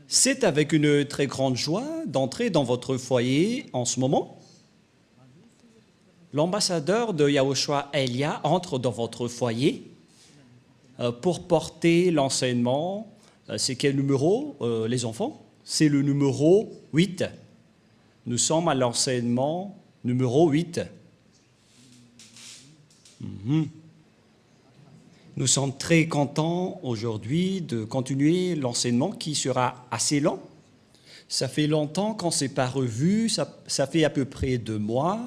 C'est avec une très grande joie d'entrer dans votre foyer en ce moment. L'ambassadeur de Yahushua Elia entre dans votre foyer pour porter l'enseignement. C'est quel numéro, les enfants? C'est le numéro 8. Nous sommes à l'enseignement numéro 8. Nous sommes très contents aujourd'hui de continuer l'enseignement qui sera assez lent. Ça fait longtemps qu'on ne s'est pas revu, ça fait à peu près 2 mois.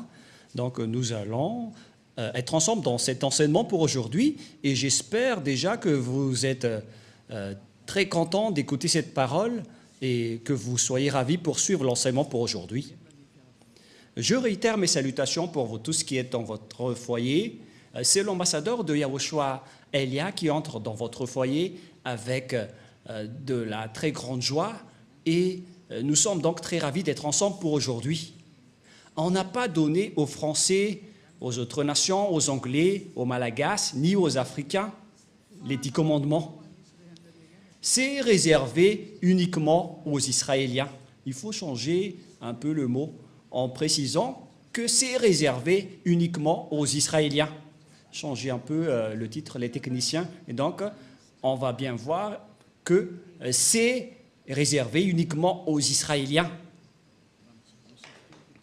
Donc nous allons être ensemble dans cet enseignement pour aujourd'hui et j'espère déjà que vous êtes très contents d'écouter cette parole et que vous soyez ravis pour suivre l'enseignement pour aujourd'hui. Je réitère mes salutations pour vous tous qui êtes dans votre foyer. C'est l'ambassadeur de Yahushua Elia qui entre dans votre foyer avec de la très grande joie et nous sommes donc très ravis d'être ensemble pour aujourd'hui. On n'a pas donné aux Français, aux autres nations, aux Anglais, aux Malagasy, ni aux Africains les 10 commandements. C'est réservé uniquement aux Israéliens. Il faut changer un peu le mot en précisant que c'est réservé uniquement aux Israéliens. Changer un peu le titre, les techniciens. Et donc, on va bien voir que c'est réservé uniquement aux Israéliens.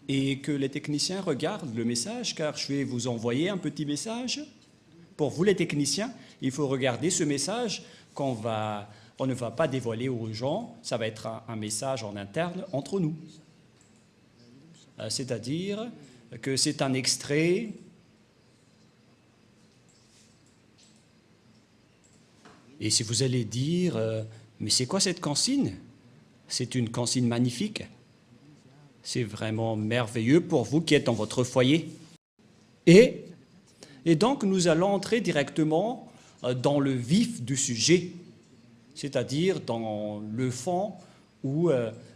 Et que les techniciens regardent le message, car je vais vous envoyer un petit message. Pour vous, les techniciens, il faut regarder ce message on ne va pas dévoiler aux gens. Ça va être un message en interne entre nous. C'est-à-dire que c'est un extrait. Et si vous allez dire, mais c'est quoi cette consigne? C'est une consigne magnifique. C'est vraiment merveilleux pour vous qui êtes dans votre foyer. Et donc, nous allons entrer directement dans le vif du sujet, c'est-à-dire dans le fond ou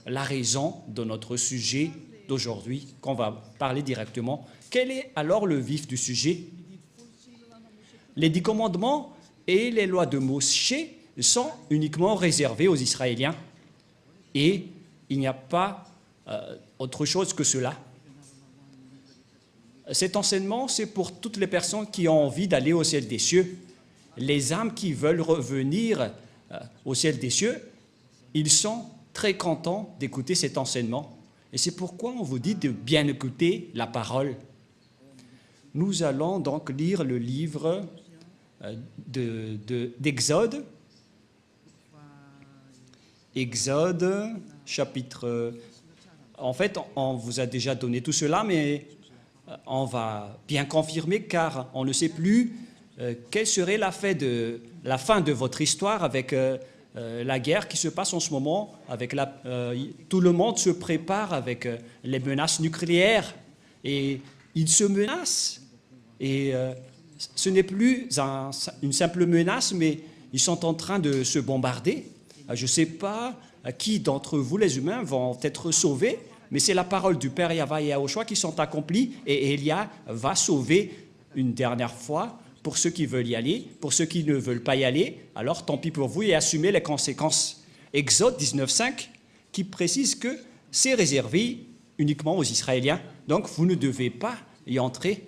la raison de notre sujet d'aujourd'hui, qu'on va parler directement. Quel est alors le vif du sujet? Les 10 commandements et les lois de Moshe sont uniquement réservés aux Israéliens. Et il n'y a pas autre chose que cela. Cet enseignement, c'est pour toutes les personnes qui ont envie d'aller au ciel des cieux. Les âmes qui veulent revenir au ciel des cieux, ils sont très contents d'écouter cet enseignement. Et c'est pourquoi on vous dit de bien écouter la parole. Nous allons donc lire le livre d'Exode. Exode, chapitre... En fait, on vous a déjà donné tout cela, mais on va bien confirmer car on ne sait plus quelle serait la fin de votre histoire avec la guerre qui se passe en ce moment. Tout le monde se prépare avec les menaces nucléaires et ils se menacent. Et ce n'est plus une simple menace, mais ils sont en train de se bombarder. Je ne sais pas qui d'entre vous, les humains, vont être sauvés, mais c'est la parole du Père Yahvé et Yahushua qui sont accomplies et Élia va sauver une dernière fois pour ceux qui veulent y aller, pour ceux qui ne veulent pas y aller, alors tant pis pour vous et assumez les conséquences. Exode 19.5 qui précise que c'est réservé uniquement aux Israéliens, donc vous ne devez pas y entrer.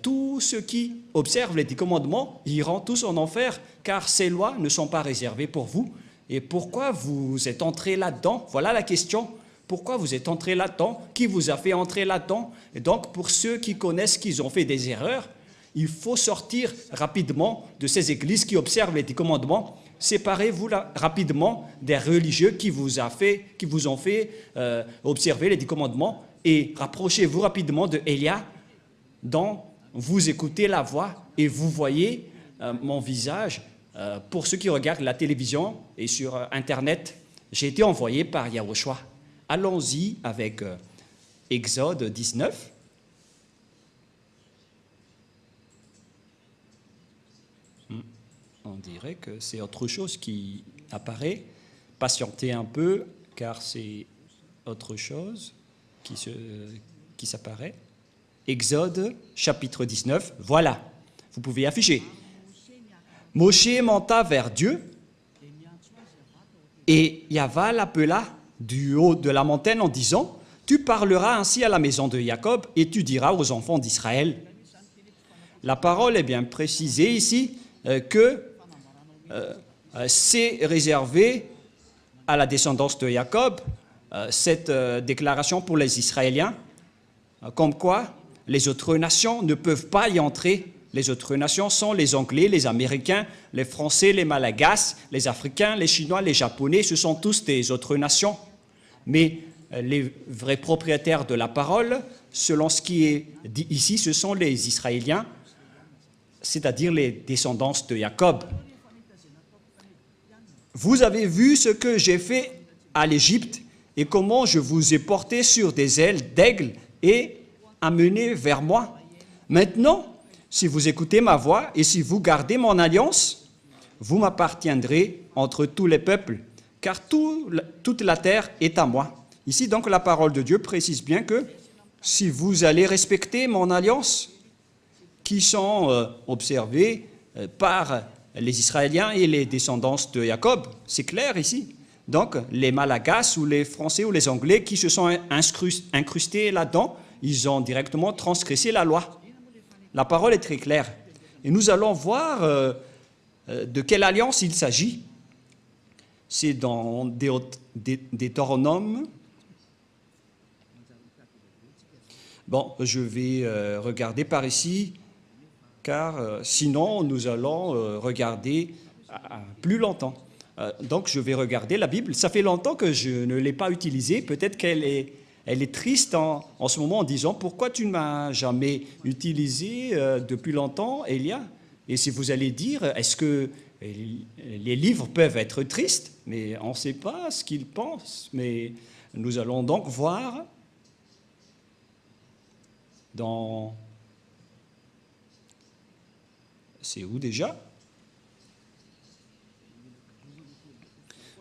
Tous ceux qui observent les 10 commandements iront tous en enfer, car ces lois ne sont pas réservées pour vous. Et pourquoi vous êtes entré là-dedans? Voilà la question. Pourquoi vous êtes entré là-dedans? Qui vous a fait entrer là-dedans? Et donc, pour ceux qui connaissent qu'ils ont fait des erreurs, il faut sortir rapidement de ces églises qui observent les 10 commandements. Séparez-vous rapidement des religieux qui vous ont fait observer les 10 commandements et rapprochez-vous rapidement de Élia, dont vous écoutez la voix et vous voyez mon visage. Pour ceux qui regardent la télévision et sur Internet, j'ai été envoyé par Yahushua. Allons-y avec Exode 19. On dirait que c'est autre chose qui apparaît. Patientez un peu, car c'est autre chose qui s'apparaît. Exode, chapitre 19. Voilà, vous pouvez afficher. Moshe monta vers Dieu Et Yahva l'appela du haut de la montagne en disant, « Tu parleras ainsi à la maison de Jacob et tu diras aux enfants d'Israël. » La parole est bien précisée ici que c'est réservé à la descendance de Jacob, cette déclaration pour les Israéliens, comme quoi les autres nations ne peuvent pas y entrer. Les autres nations sont les Anglais, les Américains, les Français, les Malagasy, les Africains, les Chinois, les Japonais, ce sont tous des autres nations. Mais les vrais propriétaires de la parole, selon ce qui est dit ici, ce sont les Israéliens, c'est-à-dire les descendants de Jacob. Vous avez vu ce que j'ai fait à l'Égypte et comment je vous ai porté sur des ailes d'aigle et amené vers moi. Maintenant, si vous écoutez ma voix et si vous gardez mon alliance, vous m'appartiendrez entre tous les peuples, car toute la terre est à moi. Ici, donc, la parole de Dieu précise bien que si vous allez respecter mon alliance, qui sont observées par les Israéliens et les descendants de Jacob, c'est clair ici. Donc, les Malagasy ou les Français ou les Anglais qui se sont incrustés là-dedans, ils ont directement transgressé la loi. La parole est très claire. Et nous allons voir de quelle alliance il s'agit. C'est dans Deutéronome. Bon, je vais regarder par ici, car sinon nous allons regarder plus longtemps. Donc je vais regarder la Bible. Ça fait longtemps que je ne l'ai pas utilisée. Peut-être qu'elle est triste en ce moment en disant « Pourquoi tu ne m'as jamais utilisé depuis longtemps, Elia ?» Et si vous allez dire « Est-ce que les livres peuvent être tristes ?» Mais on ne sait pas ce qu'ils pensent. Mais nous allons donc voir dans... C'est où déjà?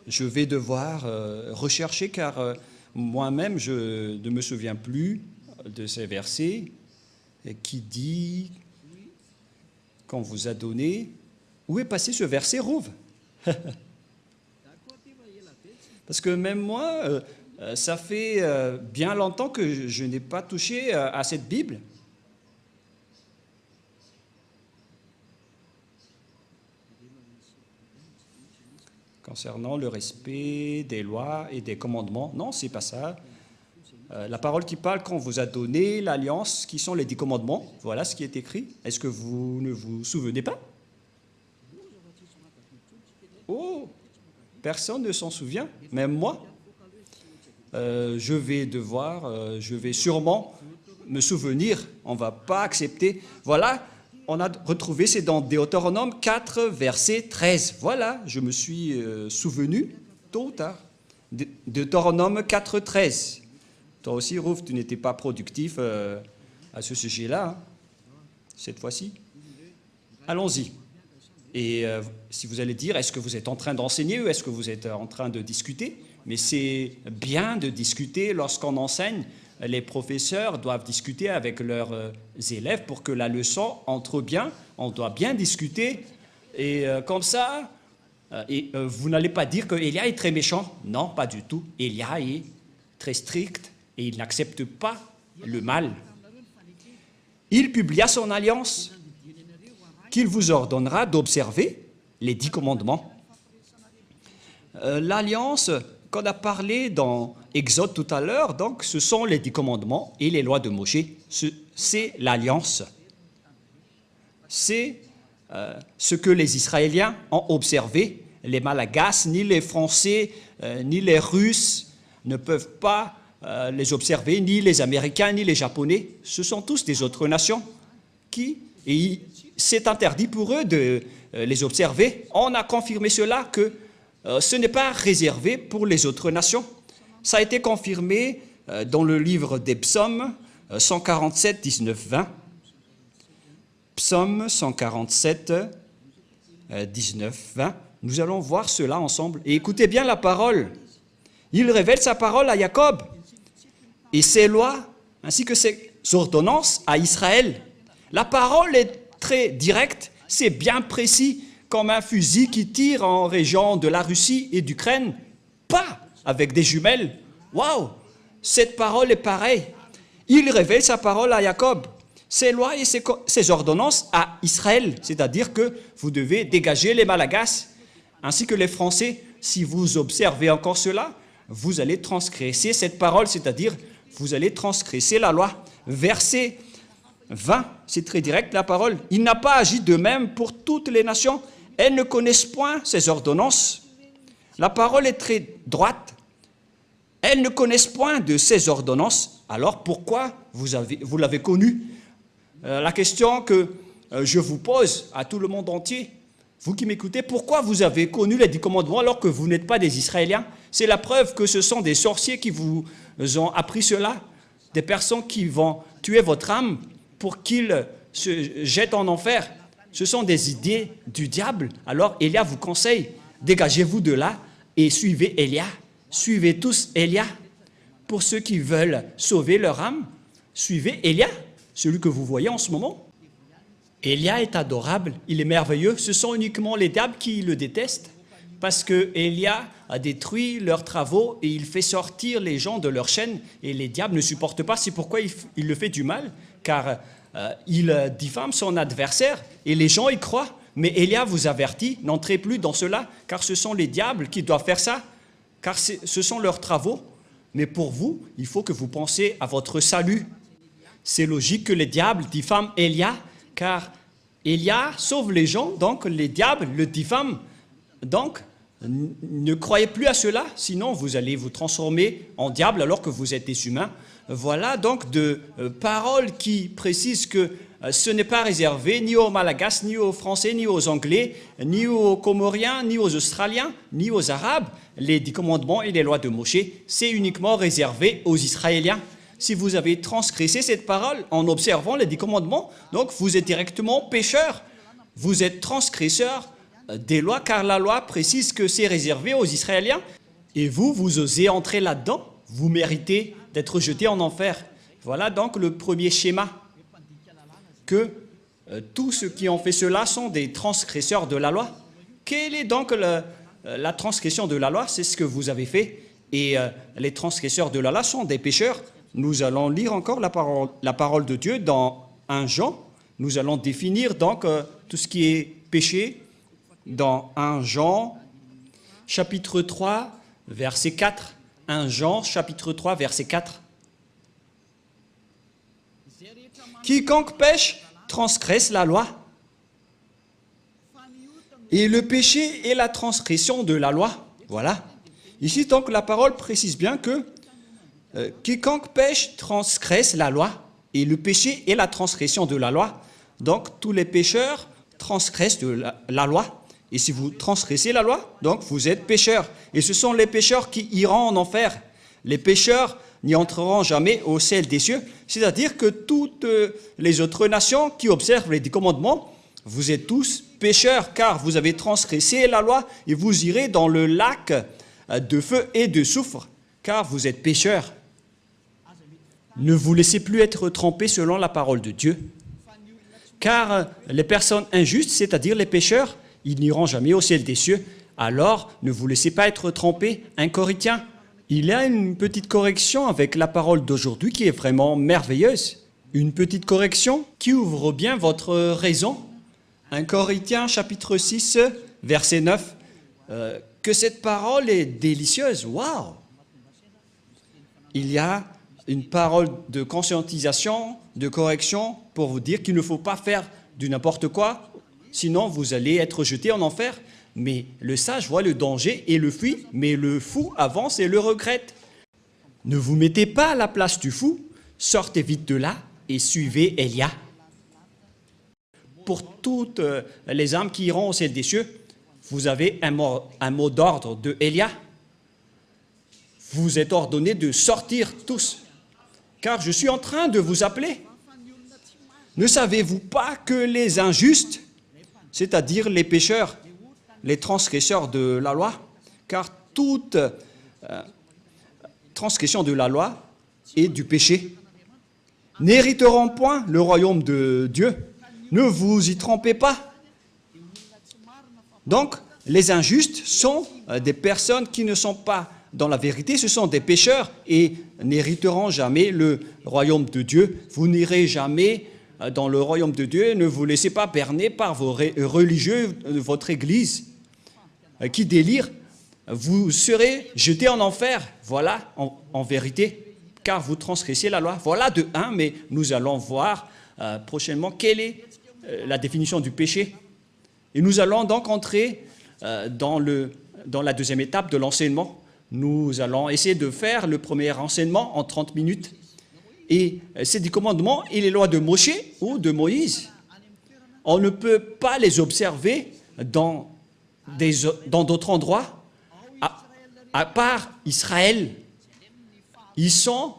Je vais devoir rechercher car moi-même je ne me souviens plus de ces versets qui dit qu'on vous a donné. Où est passé ce verset, Rouve? Parce que même moi, ça fait bien longtemps que je n'ai pas touché à cette Bible. Concernant le respect des lois et des commandements. Non, c'est pas ça. La parole qui parle qu'on vous a donné l'alliance, qui sont les 10 commandements. Voilà ce qui est écrit. Est-ce que vous ne vous souvenez pas? Oh, personne ne s'en souvient, même moi. Je vais sûrement me souvenir. On ne va pas accepter. Voilà. On a retrouvé, c'est dans Deutéronome 4, verset 13. Voilà, je me suis souvenu tôt ou tard. Deutéronome 4, 13. Toi aussi, Rouf, tu n'étais pas productif à ce sujet-là, hein, cette fois-ci. Allons-y. Et si vous allez dire, est-ce que vous êtes en train d'enseigner ou est-ce que vous êtes en train de discuter? Mais c'est bien de discuter lorsqu'on enseigne. Les professeurs doivent discuter avec leurs élèves pour que la leçon entre bien. On doit bien discuter. Et comme ça, vous n'allez pas dire que Elia est très méchant. Non, pas du tout. Elia est très strict et il n'accepte pas le mal. Il publia son alliance qu'il vous ordonnera d'observer les 10 commandements. L'alliance qu'on a parlé dans Exode tout à l'heure, donc, ce sont les 10 commandements et les lois de Moïse. C'est l'alliance. C'est ce que les Israéliens ont observé. Les Malagasy, ni les Français, ni les Russes ne peuvent pas les observer, ni les Américains, ni les Japonais. Ce sont tous des autres nations et c'est interdit pour eux de les observer. On a confirmé cela que ce n'est pas réservé pour les autres nations. Ça a été confirmé dans le livre des psaumes 147, 19, 20. Psaume 147, 19, 20. Nous allons voir cela ensemble. Et écoutez bien la parole. Il révèle sa parole à Jacob et ses lois ainsi que ses ordonnances à Israël. La parole est très directe, c'est bien précis, comme un fusil qui tire en région de la Russie et d'Ukraine. pas avec des jumelles. Waouh! Cette parole est pareille. Il révèle sa parole à Jacob, ses lois et ses ordonnances à Israël, c'est-à-dire que vous devez dégager les Malagasy, ainsi que les Français. Si vous observez encore cela, vous allez transgresser cette parole, c'est-à-dire vous allez transgresser la loi. Verset 20, c'est très direct la parole. Il n'a pas agi de même pour toutes les nations. Elles ne connaissent point ses ordonnances. La parole est très droite. Elles ne connaissent point de ses ordonnances. Alors pourquoi vous l'avez connu? La question que je vous pose à tout le monde entier, vous qui m'écoutez, pourquoi vous avez connu les 10 commandements alors que vous n'êtes pas des Israéliens? C'est la preuve que ce sont des sorciers qui vous ont appris cela, des personnes qui vont tuer votre âme pour qu'ils se jettent en enfer. Ce sont des idées du diable. Alors Élia vous conseille, dégagez-vous de là et suivez Élia. Suivez tous Élia. Pour ceux qui veulent sauver leur âme, suivez Élia, celui que vous voyez en ce moment. Élia est adorable, il est merveilleux. Ce sont uniquement les diables qui le détestent parce que Élia a détruit leurs travaux et il fait sortir les gens de leur chaîne et les diables ne supportent pas. C'est pourquoi il le fait du mal, car il diffame son adversaire et les gens y croient. Mais Élia vous avertit, n'entrez plus dans cela, car ce sont les diables qui doivent faire ça, car ce sont leurs travaux. Mais pour vous, il faut que vous pensiez à votre salut. C'est logique que les diables diffament Élia, car Élia sauve les gens, donc les diables le diffament. Donc, ne croyez plus à cela, sinon vous allez vous transformer en diable alors que vous êtes des humains. Voilà donc de paroles qui précisent que ce n'est pas réservé ni aux Malagasy, ni aux Français, ni aux Anglais, ni aux Comoriens, ni aux Australiens, ni aux Arabes. Les 10 commandements et les lois de Moshe, c'est uniquement réservé aux Israéliens. Si vous avez transgressé cette parole en observant les 10 commandements, donc vous êtes directement pécheur. Vous êtes transgresseur des lois, car la loi précise que c'est réservé aux Israéliens. Et vous osez entrer là-dedans, vous méritez d'être jeté en enfer. Voilà donc le premier schéma, que tous ceux qui ont fait cela sont des transgresseurs de la loi. Quelle est donc la transgression de la loi? C'est ce que vous avez fait. Et les transgresseurs de la loi sont des pécheurs. Nous allons lire encore la parole de Dieu dans 1 Jean. Nous allons définir donc tout ce qui est péché dans 1 Jean, chapitre 3, verset 4. 1 Jean, chapitre 3, verset 4. Quiconque pêche transgresse la loi. Et le péché est la transgression de la loi. Voilà. Ici, donc, la parole précise bien que quiconque pêche transgresse la loi. Et le péché est la transgression de la loi. Donc, tous les pécheurs transgressent la loi. Et si vous transgressez la loi, donc vous êtes pécheurs. Et ce sont les pécheurs qui iront en enfer. Les pécheurs n'y entreront jamais au ciel des cieux. C'est-à-dire que toutes les autres nations qui observent les 10 commandements, vous êtes tous pécheurs, car vous avez transgressé la loi et vous irez dans le lac de feu et de soufre, car vous êtes pécheurs. Ne vous laissez plus être trompés selon la parole de Dieu, car les personnes injustes, c'est-à-dire les pécheurs, ils n'iront jamais au ciel des cieux. Alors, ne vous laissez pas être trompés. 1 Corinthiens, il y a une petite correction avec la parole d'aujourd'hui qui est vraiment merveilleuse. Une petite correction qui ouvre bien votre raison. 1 Corinthiens, chapitre 6, verset 9. Que cette parole est délicieuse. Waouh! Il y a une parole de conscientisation, de correction pour vous dire qu'il ne faut pas faire du n'importe quoi, sinon vous allez être jeté en enfer. Mais le sage voit le danger et le fuit, mais le fou avance et le regrette. Ne vous mettez pas à la place du fou, sortez vite de là et suivez Élia. Pour toutes les âmes qui iront au ciel des cieux, vous avez un mot d'ordre de Élia. Vous êtes ordonnés de sortir tous, car je suis en train de vous appeler. Ne savez-vous pas que les injustes, c'est-à-dire les pécheurs, les transgresseurs de la loi, car toute transgression de la loi est du péché, n'hériteront point le royaume de Dieu. Ne vous y trompez pas. Donc, les injustes sont des personnes qui ne sont pas dans la vérité, ce sont des pécheurs et n'hériteront jamais le royaume de Dieu. Vous n'irez jamais dans le royaume de Dieu. Ne vous laissez pas berner par vos religieux de votre église qui délirent. Vous serez jetés en enfer. Voilà, en vérité, car vous transgressez la loi. Voilà de un, mais nous allons voir prochainement quelle est la définition du péché. Et nous allons donc entrer dans la deuxième étape de l'enseignement. Nous allons essayer de faire le premier enseignement en 30 minutes. Et ces 10 commandements et les lois de Moshe ou de Moïse, on ne peut pas les observer dans d'autres endroits, à part Israël. Ils sont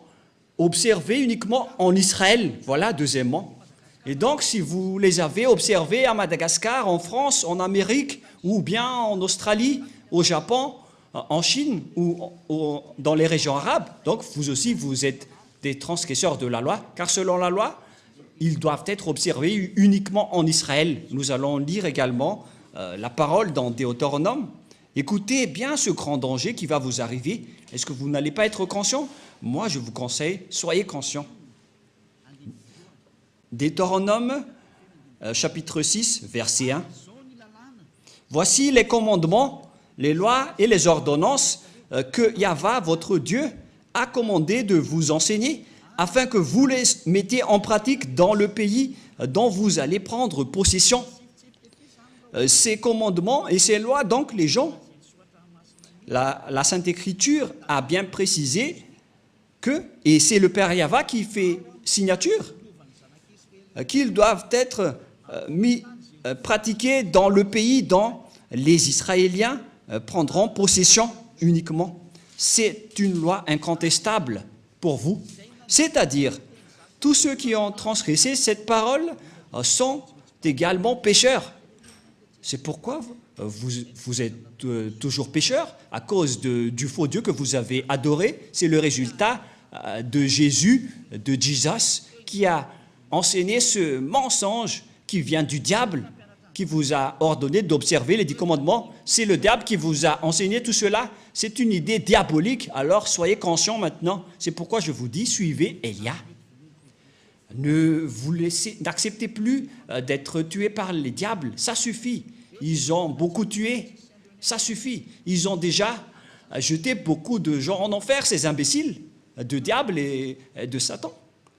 observés uniquement en Israël. Voilà, deuxièmement. Et donc, si vous les avez observés à Madagascar, en France, en Amérique, ou bien en Australie, au Japon, en Chine, ou dans les régions arabes, donc vous aussi, vous êtes des transgresseurs de la loi, car selon la loi, ils doivent être observés uniquement en Israël. Nous allons lire également la parole dans Deutéronome. Écoutez bien ce grand danger qui va vous arriver. Est-ce que vous n'allez pas être conscient? Moi, je vous conseille, soyez conscients. Deutéronome, chapitre 6, verset 1. Voici les commandements, les lois et les ordonnances que Yahva, votre Dieu, a commandé de vous enseigner, afin que vous les mettiez en pratique dans le pays dont vous allez prendre possession. Ces commandements et ces lois, donc, les gens, la Sainte Écriture a bien précisé que, et c'est le Père Yahva qui fait signature, qu'ils doivent être pratiqués dans le pays dont les Israéliens prendront possession uniquement. C'est une loi incontestable pour vous. C'est-à-dire, tous ceux qui ont transgressé cette parole sont également pécheurs. C'est pourquoi vous êtes toujours pécheurs, à cause du faux Dieu que vous avez adoré. C'est le résultat de Jésus, de Jesus, qui a enseigné ce mensonge qui vient du diable, qui vous a ordonné d'observer les 10 commandements. C'est le diable qui vous a enseigné tout cela. C'est une idée diabolique, alors soyez conscients maintenant. C'est pourquoi je vous dis, suivez Élia. N'acceptez plus d'être tués par les diables, ça suffit. Ils ont beaucoup tué, ça suffit. Ils ont déjà jeté beaucoup de gens en enfer, ces imbéciles, de diable et de Satan.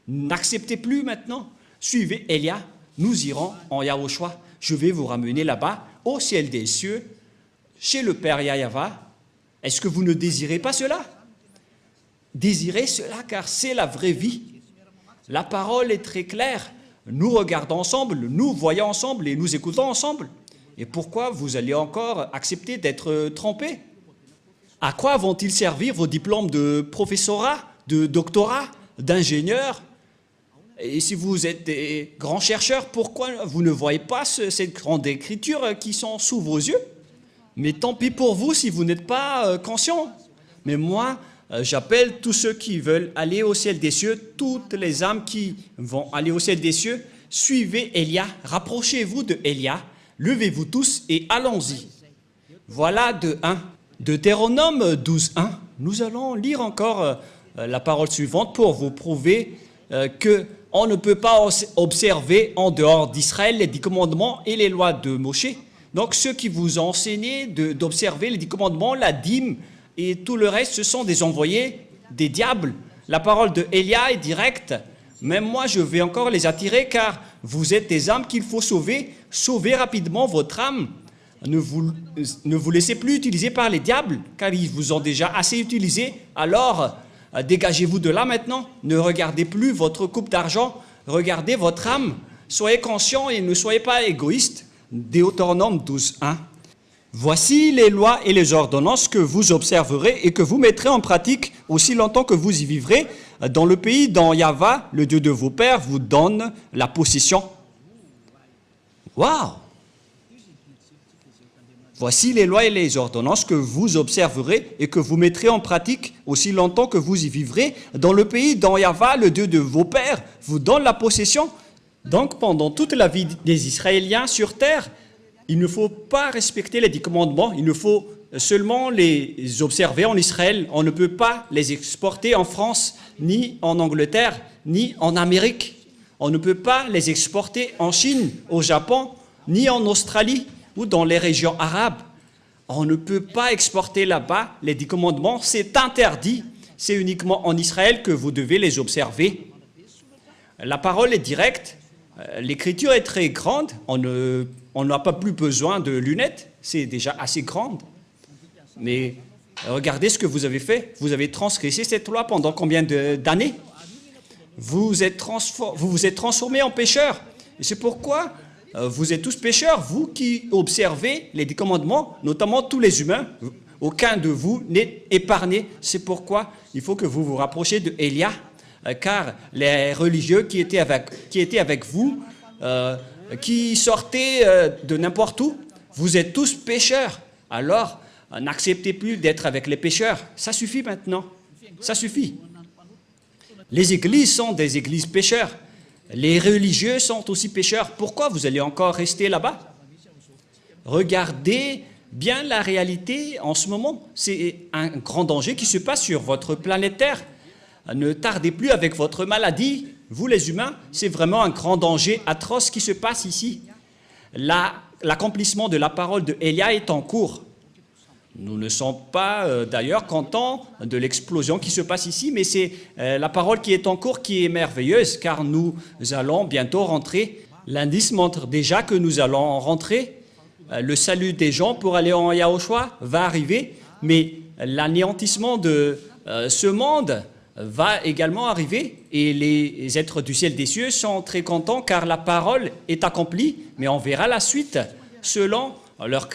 N'acceptez plus maintenant. Suivez Élia, nous irons en Yahushua. Je vais vous ramener là-bas, au ciel des cieux, chez le Père Yahva. Est-ce que vous ne désirez pas cela? Désirez cela, car c'est la vraie vie. La parole est très claire. Nous regardons ensemble, nous voyons ensemble et nous écoutons ensemble. Et pourquoi vous allez encore accepter d'être trompés? À quoi vont-ils servir vos diplômes de professorat, de doctorat, d'ingénieur? Et si vous êtes des grands chercheurs, pourquoi vous ne voyez pas ces grandes écritures qui sont sous vos yeux? Mais tant pis pour vous si vous n'êtes pas conscients. Mais moi, j'appelle tous ceux qui veulent aller au ciel des cieux, toutes les âmes qui vont aller au ciel des cieux, suivez Élia, rapprochez-vous de Élia, levez-vous tous et allons-y. Voilà de 1. Deutéronome 12, 1. Nous allons lire encore la parole suivante pour vous prouver qu'on ne peut pas observer en dehors d'Israël les 10 commandements et les lois de Moshe. Donc ceux qui vous ont enseigné d'observer les 10 commandements, la dîme et tout le reste, ce sont des envoyés, des diables. La parole de Élia est directe. Même moi, je vais encore les attirer car vous êtes des âmes qu'il faut sauver. Sauvez rapidement votre âme. Ne vous laissez plus utiliser par les diables car ils vous ont déjà assez utilisé. Alors, dégagez-vous de là maintenant. Ne regardez plus votre coupe d'argent. Regardez votre âme. Soyez conscients et ne soyez pas égoïstes. Deutéronome 12, 1. Voici les lois et les ordonnances que vous observerez et que vous mettrez en pratique aussi longtemps que vous y vivrez dans le pays dont Yahva, le Dieu de vos pères, vous donne la possession. Waouh! Voici les lois et les ordonnances que vous observerez et que vous mettrez en pratique aussi longtemps que vous y vivrez dans le pays dont Yahva, le Dieu de vos pères, vous donne la possession. Donc, pendant toute la vie des Israéliens sur terre, il ne faut pas respecter les 10 commandements, il ne faut seulement les observer en Israël. On ne peut pas les exporter en France, ni en Angleterre, ni en Amérique. On ne peut pas les exporter en Chine, au Japon, ni en Australie ou dans les régions arabes. On ne peut pas exporter là-bas les 10 commandements, c'est interdit. C'est uniquement en Israël que vous devez les observer. La parole est directe, l'écriture est très grande, on n'a pas plus besoin de lunettes, c'est déjà assez grande. Mais regardez ce que vous avez fait, vous avez transgressé cette loi pendant combien d'années? Vous vous êtes transformés en pécheurs. Et c'est pourquoi vous êtes tous pécheurs, vous qui observez les 10 commandements, notamment tous les humains. Aucun de vous n'est épargné. C'est pourquoi il faut que vous vous rapprochiez de Élia, car les religieux qui étaient avec vous, qui sortaient de n'importe où, vous êtes tous pécheurs. Alors, n'acceptez plus d'être avec les pécheurs. Ça suffit maintenant. Ça suffit. Les églises sont des églises pécheurs. Les religieux sont aussi pécheurs. Pourquoi vous allez encore rester là-bas? Regardez bien la réalité en ce moment. C'est un grand danger qui se passe sur votre planète Terre. Ne tardez plus avec votre maladie. Vous les humains, c'est vraiment un grand danger atroce qui se passe ici. L'accomplissement de la parole de Élia est en cours. Nous ne sommes pas d'ailleurs contents de l'explosion qui se passe ici, mais c'est la parole qui est en cours qui est merveilleuse, car nous allons bientôt rentrer. L'indice montre déjà que nous allons rentrer. Le salut des gens pour aller en Yahushua va arriver, mais l'anéantissement de ce monde va également arriver, et les êtres du ciel des cieux sont très contents car la parole est accomplie, mais on verra la suite selon leur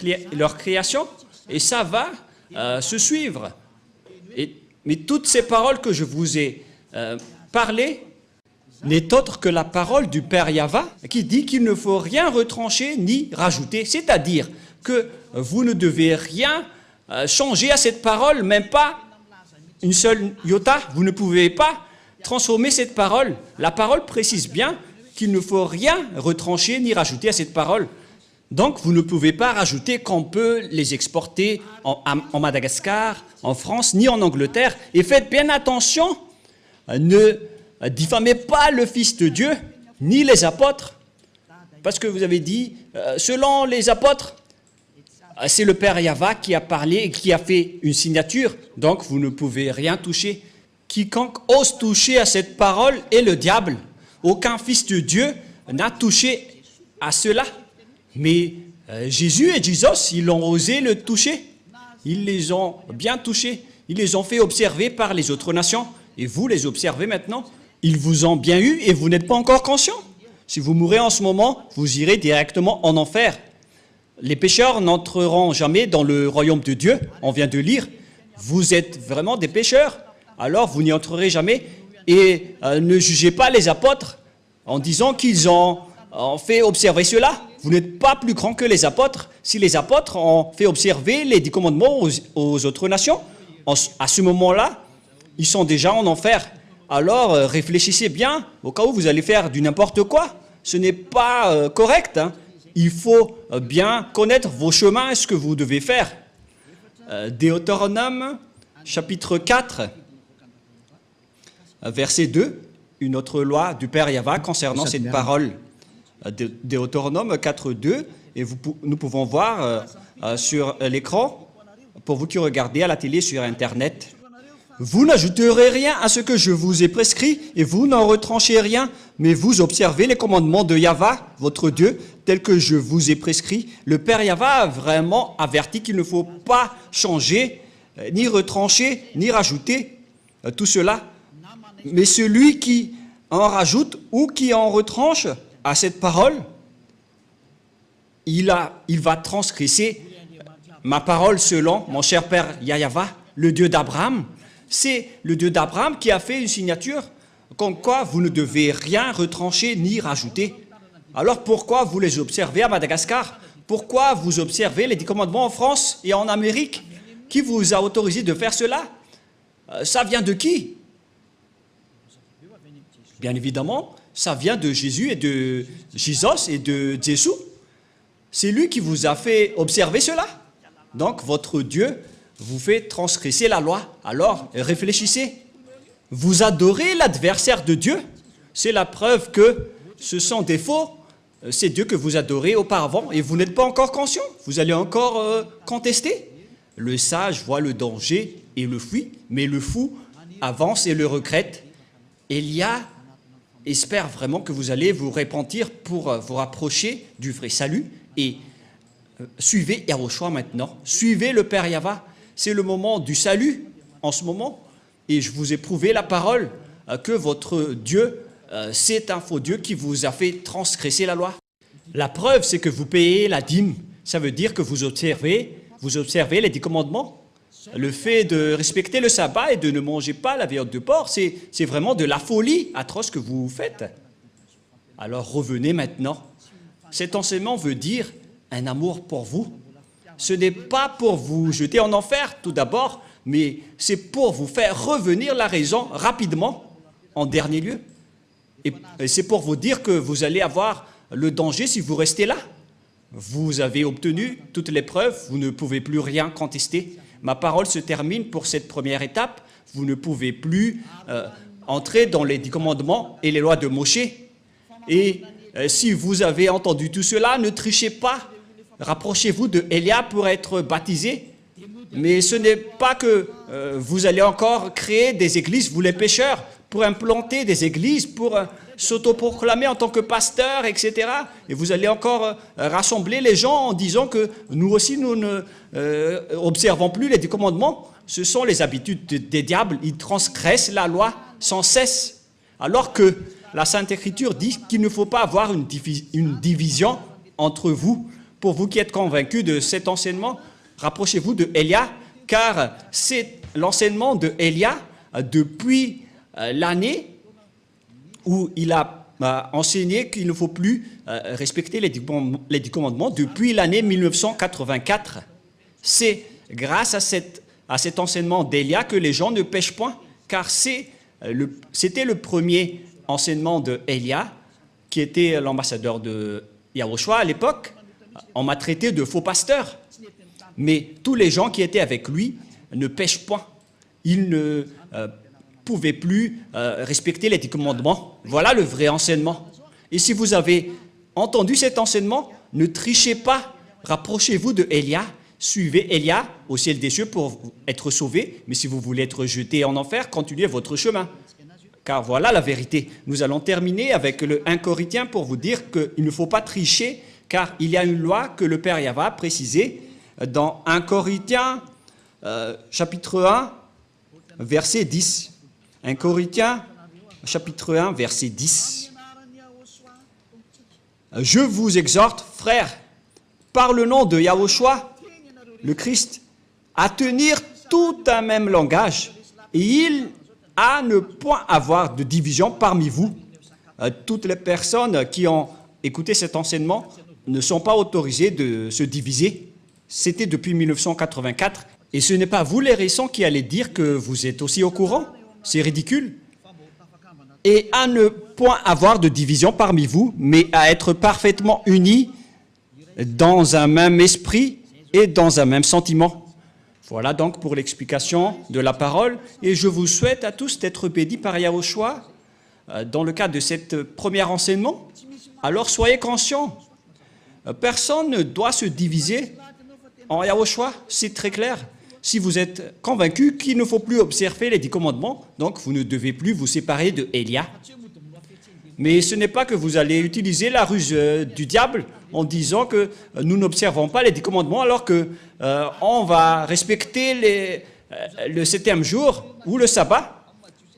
création. Et ça va se suivre. Mais toutes ces paroles que je vous ai parlées n'est autre que la parole du Père Yahva qui dit qu'il ne faut rien retrancher ni rajouter. C'est-à-dire que vous ne devez rien changer à cette parole, même pas une seule iota. Vous ne pouvez pas transformer cette parole. La parole précise bien qu'il ne faut rien retrancher ni rajouter à cette parole. Donc, vous ne pouvez pas rajouter qu'on peut les exporter en Madagascar, en France, ni en Angleterre. Et faites bien attention, ne diffamez pas le Fils de Dieu, ni les apôtres. Parce que vous avez dit, selon les apôtres, c'est le Père Yahva qui a parlé et qui a fait une signature. Donc, vous ne pouvez rien toucher. Quiconque ose toucher à cette parole est le diable. Aucun Fils de Dieu n'a touché à cela. Mais Jésus et Jesus, ils ont osé le toucher. Ils les ont bien touchés. Ils les ont fait observer par les autres nations. Et vous les observez maintenant. Ils vous ont bien eu et vous n'êtes pas encore conscient. Si vous mourrez en ce moment, vous irez directement en enfer. Les pécheurs n'entreront jamais dans le royaume de Dieu. On vient de lire. Vous êtes vraiment des pécheurs. Alors vous n'y entrerez jamais. Et ne jugez pas les apôtres en disant qu'ils ont fait observer cela. Vous n'êtes pas plus grand que les apôtres. Si les apôtres ont fait observer les 10 commandements aux autres nations, à ce moment-là, ils sont déjà en enfer. Alors réfléchissez bien au cas où vous allez faire du n'importe quoi. Ce n'est pas correct. Il faut bien connaître vos chemins et ce que vous devez faire. Deutéronome, chapitre 4, verset 2, une autre loi du Père Yahva concernant cette parole. Deutéronome 4, 2, et nous pouvons voir sur l'écran, pour vous qui regardez à la télé sur Internet. Vous n'ajouterez rien à ce que je vous ai prescrit, et vous n'en retranchez rien, mais vous observez les commandements de Yahva, votre Dieu, tels que je vous ai prescrits. Le Père Yahva a vraiment averti qu'il ne faut pas changer, ni retrancher, ni rajouter tout cela. Mais celui qui en rajoute ou qui en retranche à cette parole, il va transgresser ma parole selon mon cher Père Yahva, le Dieu d'Abraham. C'est le Dieu d'Abraham qui a fait une signature comme quoi vous ne devez rien retrancher ni rajouter. Alors pourquoi vous les observez à Madagascar? Pourquoi vous observez les 10 commandements en France et en Amérique? Qui vous a autorisé de faire cela? Ça vient de qui? Bien évidemment, ça vient de Jésus et de Jesus et de Jésus. C'est lui qui vous a fait observer cela. Donc votre Dieu vous fait transgresser la loi. Alors réfléchissez. Vous adorez l'adversaire de Dieu. C'est la preuve que ce sont des faux. C'est Dieu que vous adorez auparavant et vous n'êtes pas encore conscient. Vous allez encore contester. Le sage voit le danger et le fuit, mais le fou avance et le regrette. Élia espère vraiment que vous allez vous repentir pour vous rapprocher du vrai salut et suivez Yahushua maintenant. Suivez le Père Yahva. C'est le moment du salut en ce moment. Et je vous ai prouvé la parole que votre Dieu, c'est un faux Dieu qui vous a fait transgresser la loi. La preuve, c'est que vous payez la dîme. Ça veut dire que vous observez les 10 commandements. Le fait de respecter le sabbat et de ne manger pas la viande de porc, c'est vraiment de la folie atroce que vous faites. Alors revenez maintenant. Cet enseignement veut dire un amour pour vous. Ce n'est pas pour vous jeter en enfer tout d'abord, mais c'est pour vous faire revenir la raison rapidement en dernier lieu. Et c'est pour vous dire que vous allez avoir le danger si vous restez là. Vous avez obtenu toutes les preuves, vous ne pouvez plus rien contester. Ma parole se termine pour cette première étape. Vous ne pouvez plus entrer dans les 10 commandements et les lois de Moshe. Et si vous avez entendu tout cela, ne trichez pas. Rapprochez-vous de Élia pour être baptisé. Mais ce n'est pas que vous allez encore créer des églises, vous les pécheurs, pour implanter des églises, pour s'autoproclamer en tant que pasteur, etc. Et vous allez encore rassembler les gens en disant que nous aussi, nous ne observons plus les 10 commandements. Ce sont les habitudes des diables. Ils transgressent la loi sans cesse. Alors que la Sainte Écriture dit qu'il ne faut pas avoir une division entre vous. Pour vous qui êtes convaincus de cet enseignement, rapprochez-vous de Élia, car c'est l'enseignement de Élia depuis l'année où il a enseigné qu'il ne faut plus respecter les 10 commandements depuis l'année 1984. C'est grâce à cet enseignement d'Élia que les gens ne pêchent point, car c'était le premier enseignement de Élia, qui était l'ambassadeur de Yahushua à l'époque. On m'a traité de faux pasteur. Mais tous les gens qui étaient avec lui ne pêchent point. Ils ne pouvaient plus respecter les 10 commandements. Voilà le vrai enseignement. Et si vous avez entendu cet enseignement, ne trichez pas. Rapprochez-vous de Élia. Suivez Élia au ciel des cieux pour être sauvé. Mais si vous voulez être jeté en enfer, continuez votre chemin. Car voilà la vérité. Nous allons terminer avec le 1 Corinthiens pour vous dire qu'il ne faut pas tricher, car il y a une loi que le Père Yahva a précisée dans 1 Corinthiens, chapitre 1, verset 10. 1 Corinthiens, chapitre 1, verset 10. Je vous exhorte, frères, par le nom de Yahushua, le Christ, à tenir tout un même langage, et il à ne point avoir de division parmi vous. Toutes les personnes qui ont écouté cet enseignement ne sont pas autorisées de se diviser. C'était depuis 1984. Et ce n'est pas vous les récents qui allez dire que vous êtes aussi au courant. C'est ridicule. Et à ne point avoir de division parmi vous, mais à être parfaitement unis dans un même esprit et dans un même sentiment. Voilà donc pour l'explication de la parole. Et je vous souhaite à tous d'être bénis par Yahushua dans le cadre de cet premier enseignement. Alors soyez conscients. Personne ne doit se diviser en Yahushua, c'est très clair. Si vous êtes convaincu qu'il ne faut plus observer les 10 commandements, donc vous ne devez plus vous séparer de Élia. Mais ce n'est pas que vous allez utiliser la ruse du diable en disant que nous n'observons pas les 10 commandements alors qu'on va respecter le 7e jour ou le sabbat,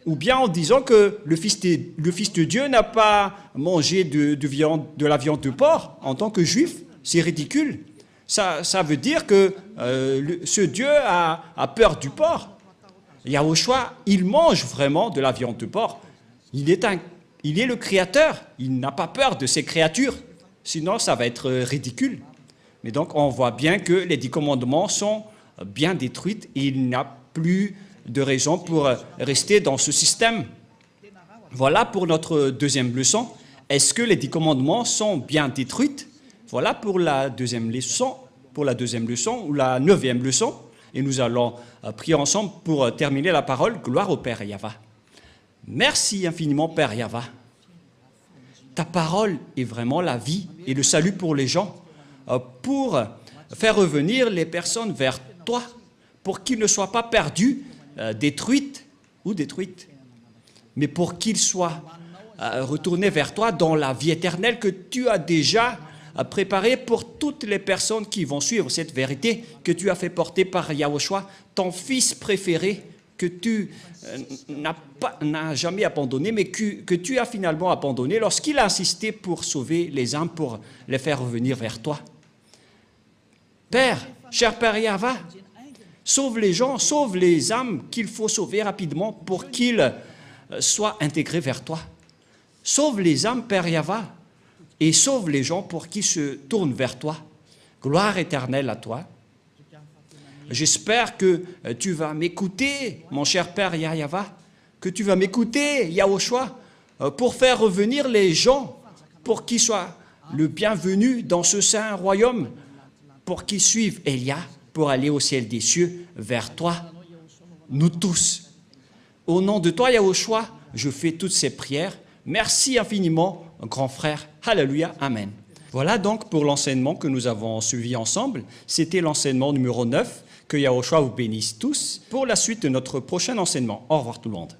ou bien en disant que le Fils de Dieu n'a pas mangé de la viande de porc en tant que juif. C'est ridicule. Ça veut dire que ce Dieu a peur du porc. Yahushua, il mange vraiment de la viande de porc. Il est le Créateur. Il n'a pas peur de ses créatures. Sinon, ça va être ridicule. Mais donc, on voit bien que les 10 commandements sont bien détruits et il n'y a plus de raison pour rester dans ce système. Voilà pour notre deuxième leçon. Est-ce que les 10 commandements sont bien détruits? Voilà pour la deuxième leçon. pour la deuxième leçon ou la 9e leçon. Et nous allons prier ensemble pour terminer la parole. Gloire au Père Yahva. Merci infiniment, Père Yahva. Ta parole est vraiment la vie et le salut pour les gens, pour faire revenir les personnes vers toi, pour qu'ils ne soient pas perdus, détruites, mais pour qu'ils soient retournés vers toi dans la vie éternelle que tu as déjà préparée pour toutes les personnes qui vont suivre cette vérité que tu as fait porter par Yahushua, ton fils préféré, que tu n'as jamais abandonné, mais que tu as finalement abandonné lorsqu'il a insisté pour sauver les âmes, pour les faire revenir vers toi. Père, cher Père Yahva, sauve les gens, sauve les âmes qu'il faut sauver rapidement pour qu'ils soient intégrés vers toi. Sauve les âmes, Père Yahva, et sauve les gens pour qu'ils se tournent vers toi. Gloire éternelle à toi. J'espère que tu vas m'écouter, mon cher Père Yahva, que tu vas m'écouter, Yahushua, pour faire revenir les gens, pour qu'ils soient le bienvenu dans ce saint royaume, pour qu'ils suivent Elia, pour aller au ciel des cieux, vers toi, nous tous. Au nom de toi, Yahushua, je fais toutes ces prières. Merci infiniment, grand frère. Alléluia, Amen. Voilà donc pour l'enseignement que nous avons suivi ensemble. C'était l'enseignement numéro 9. Que Yahushua vous bénisse tous pour la suite de notre prochain enseignement. Au revoir tout le monde.